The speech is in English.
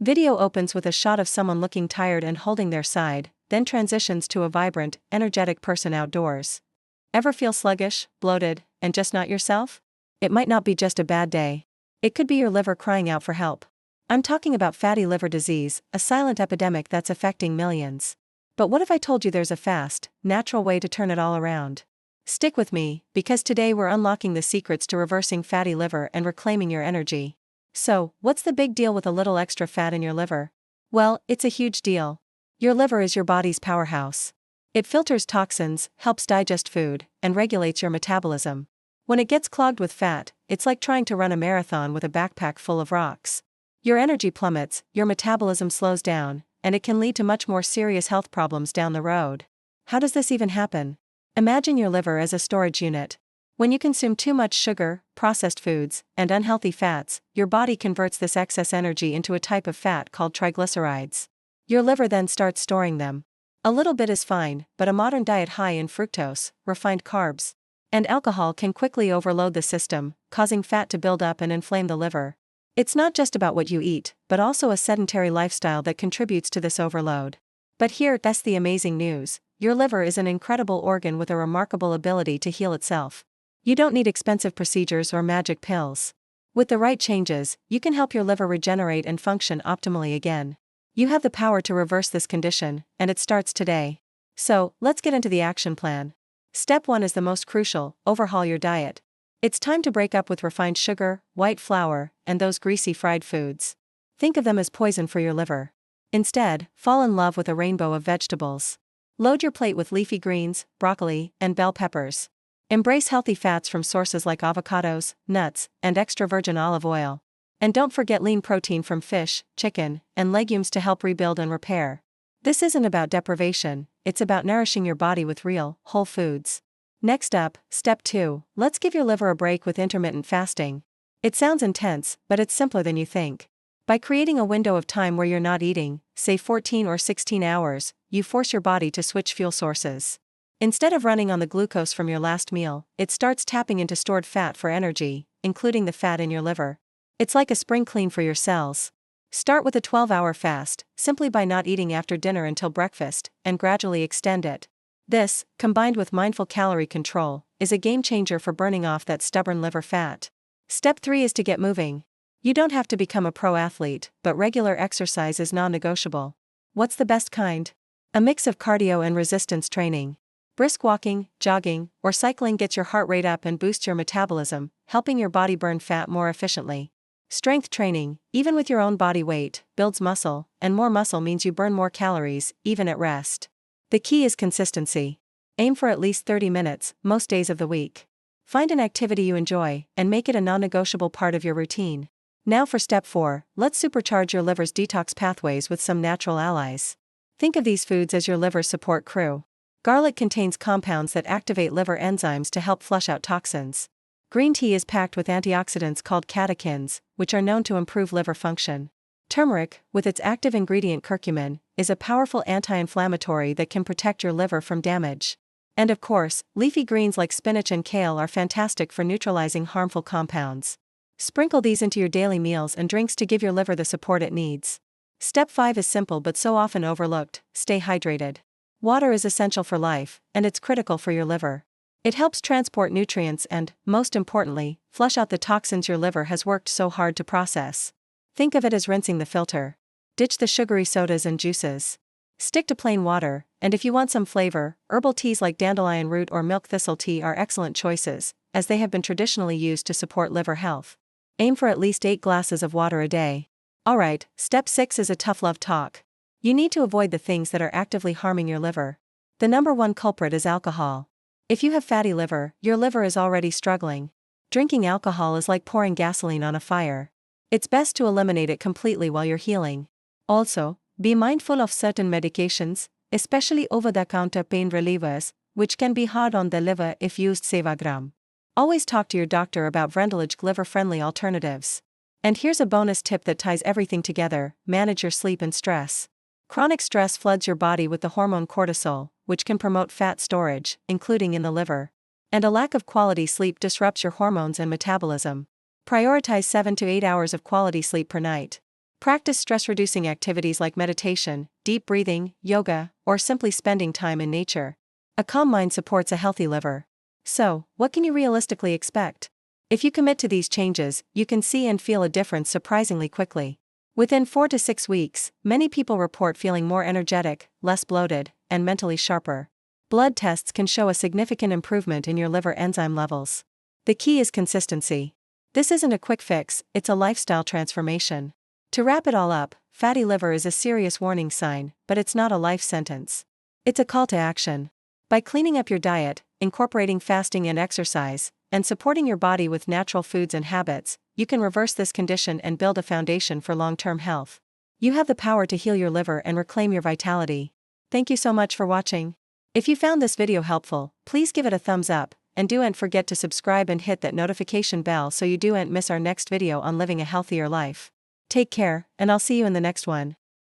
Video opens with a shot of someone looking tired and holding their side, then transitions to a vibrant, energetic person outdoors. Ever feel sluggish, bloated, and just not yourself? It might not be just a bad day. It could be your liver crying out for help. I'm talking about fatty liver disease, a silent epidemic that's affecting millions. But what if I told you there's a fast, natural way to turn it all around? Stick with me, because today we're unlocking the secrets to reversing fatty liver and reclaiming your energy. So, what's the big deal with a little extra fat in your liver? Well, it's a huge deal. Your liver is your body's powerhouse. It filters toxins, helps digest food, and regulates your metabolism. When it gets clogged with fat, it's like trying to run a marathon with a backpack full of rocks. Your energy plummets, your metabolism slows down, and it can lead to much more serious health problems down the road. How does this even happen? Imagine your liver as a storage unit. When you consume too much sugar, processed foods, and unhealthy fats, your body converts this excess energy into a type of fat called triglycerides. Your liver then starts storing them. A little bit is fine, but a modern diet high in fructose, refined carbs, and alcohol can quickly overload the system, causing fat to build up and inflame the liver. It's not just about what you eat, but also a sedentary lifestyle that contributes to this overload. But that's the amazing news. Your liver is an incredible organ with a remarkable ability to heal itself. You don't need expensive procedures or magic pills. With the right changes, you can help your liver regenerate and function optimally again. You have the power to reverse this condition, and it starts today. So, let's get into the action plan. Step 1 is the most crucial: overhaul your diet. It's time to break up with refined sugar, white flour, and those greasy fried foods. Think of them as poison for your liver. Instead, fall in love with a rainbow of vegetables. Load your plate with leafy greens, broccoli, and bell peppers. Embrace healthy fats from sources like avocados, nuts, and extra virgin olive oil. And don't forget lean protein from fish, chicken, and legumes to help rebuild and repair. This isn't about deprivation, it's about nourishing your body with real, whole foods. Next up, step 2, let's give your liver a break with intermittent fasting. It sounds intense, but it's simpler than you think. By creating a window of time where you're not eating, say 14 or 16 hours, you force your body to switch fuel sources. Instead of running on the glucose from your last meal, it starts tapping into stored fat for energy, including the fat in your liver. It's like a spring clean for your cells. Start with a 12-hour fast, simply by not eating after dinner until breakfast, and gradually extend it. This, combined with mindful calorie control, is a game changer for burning off that stubborn liver fat. Step 3 is to get moving. You don't have to become a pro athlete, but regular exercise is non-negotiable. What's the best kind? A mix of cardio and resistance training. Brisk walking, jogging, or cycling gets your heart rate up and boosts your metabolism, helping your body burn fat more efficiently. Strength training, even with your own body weight, builds muscle, and more muscle means you burn more calories, even at rest. The key is consistency. Aim for at least 30 minutes, most days of the week. Find an activity you enjoy, and make it a non-negotiable part of your routine. Now for step 4, let's supercharge your liver's detox pathways with some natural allies. Think of these foods as your liver's support crew. Garlic contains compounds that activate liver enzymes to help flush out toxins. Green tea is packed with antioxidants called catechins, which are known to improve liver function. Turmeric, with its active ingredient curcumin, is a powerful anti-inflammatory that can protect your liver from damage. And of course, leafy greens like spinach and kale are fantastic for neutralizing harmful compounds. Sprinkle these into your daily meals and drinks to give your liver the support it needs. Step 5 is simple but so often overlooked: stay hydrated. Water is essential for life, and it's critical for your liver. It helps transport nutrients and, most importantly, flush out the toxins your liver has worked so hard to process. Think of it as rinsing the filter. Ditch the sugary sodas and juices. Stick to plain water, and if you want some flavor, herbal teas like dandelion root or milk thistle tea are excellent choices, as they have been traditionally used to support liver health. Aim for at least 8 glasses of water a day. Alright, step 6 is a tough love talk. You need to avoid the things that are actively harming your liver. The number one culprit is alcohol. If you have fatty liver, your liver is already struggling. Drinking alcohol is like pouring gasoline on a fire. It's best to eliminate it completely while you're healing. Also, be mindful of certain medications, especially over-the-counter pain relievers, which can be hard on the liver if used sevagram. Always talk to your doctor about Vrendelige liver-friendly alternatives. And here's a bonus tip that ties everything together: manage your sleep and stress. Chronic stress floods your body with the hormone cortisol, which can promote fat storage, including in the liver. And a lack of quality sleep disrupts your hormones and metabolism. Prioritize 7 to 8 hours of quality sleep per night. Practice stress-reducing activities like meditation, deep breathing, yoga, or simply spending time in nature. A calm mind supports a healthy liver. So, what can you realistically expect? If you commit to these changes, you can see and feel a difference surprisingly quickly. Within 4 to 6 weeks, many people report feeling more energetic, less bloated, and mentally sharper. Blood tests can show a significant improvement in your liver enzyme levels. The key is consistency. This isn't a quick fix, it's a lifestyle transformation. To wrap it all up, fatty liver is a serious warning sign, but it's not a life sentence. It's a call to action. By cleaning up your diet, incorporating fasting and exercise, and supporting your body with natural foods and habits, you can reverse this condition and build a foundation for long-term health. You have the power to heal your liver and reclaim your vitality. Thank you so much for watching. If you found this video helpful, please give it a thumbs up, and don't forget to subscribe and hit that notification bell so you don't miss our next video on living a healthier life. Take care, and I'll see you in the next one.